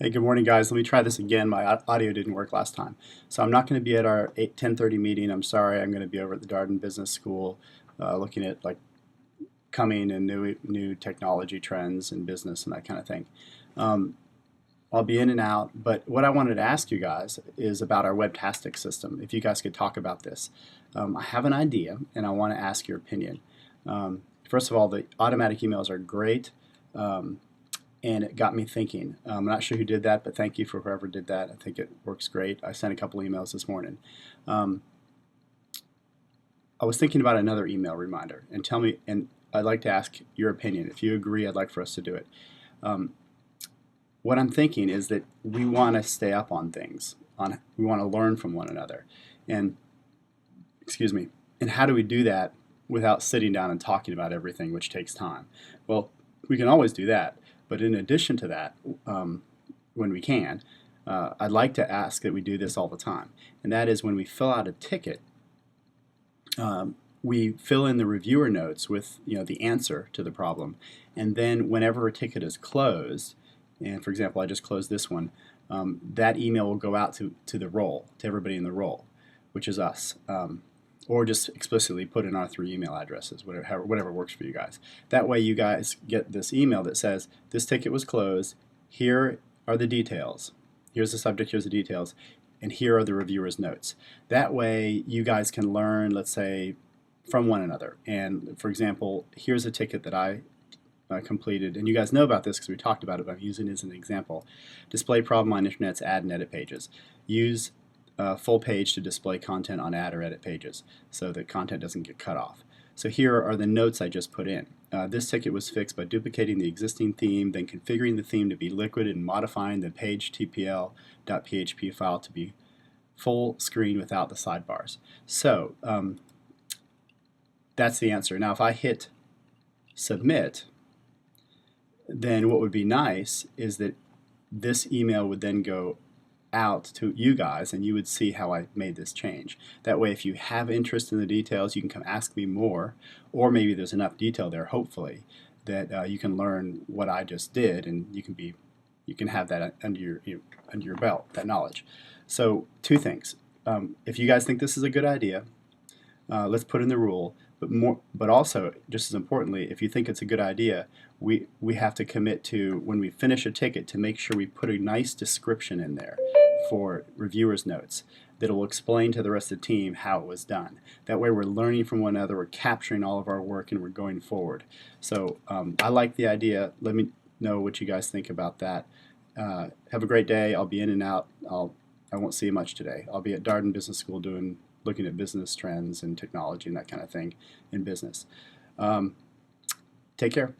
Hey, good morning, guys. Let me try this again. My audio didn't work last time. So I'm not going to be at our 10:30 meeting. I'm sorry. I'm going to be over at the Darden Business School looking at like coming and new technology trends in business and that kind of thing. Um, I'll be in and out, but what I wanted to ask you guys is about our Webtastic system. If you guys could talk about this. I have an idea and I want to ask your opinion. First of all, the automatic emails are great. And it got me thinking. I'm not sure who did that, but thank you for whoever did that. I think it works great. I sent a couple emails this morning. Um, I was thinking about another email reminder, and tell me, and I'd like to ask your opinion. If you agree, I'd like for us to do it. Um, what I'm thinking is that we want to stay up on things. We want to learn from one another, and excuse me. And how do we do that without sitting down and talking about everything, which takes time? Well, we can always do that. But in addition to that, when we can, I'd like to ask that we do this all the time. And that is when we fill out a ticket, we fill in the reviewer notes with the answer to the problem. And then whenever a ticket is closed, and for example, I just closed this one, that email will go out to the role, to everybody in the role, which is us. Or just explicitly put in our 3 email addresses, whatever works for you guys. That way you guys get this email that says, this ticket was closed, here are the details, here's the subject, here's the details, and here are the reviewer's notes. That way you guys can learn, let's say, from one another. And for example, here's a ticket that I completed, and you guys know about this because we talked about it, but I'm using it as an example. Display problem on Internet's add and edit pages. Use full page to display content on add or edit pages so that content doesn't get cut off. So here are the notes I just put in. This ticket was fixed by duplicating the existing theme, then configuring the theme to be liquid and modifying the page tpl.php file to be full screen without the sidebars. So that's the answer. Now if I hit submit, then what would be nice is that this email would then go out to you guys and you would see how I made this change. That way if you have interest in the details, you can come ask me more, or maybe there's enough detail there, hopefully, that you can learn what I just did, and you can have that under your belt, that knowledge. So 2 things. If you guys think this is a good idea, let's put in the rule. But also, just as importantly, if you think it's a good idea, we have to commit to, when we finish a ticket, to make sure we put a nice description in there for reviewers' notes that will explain to the rest of the team how it was done. That way we're learning from one another, we're capturing all of our work, and we're going forward. So I like the idea. Let me know what you guys think about that. Have a great day. I'll be in and out. I won't see you much today. I'll be at Darden Business School looking at business trends and technology and that kind of thing in business. Take care.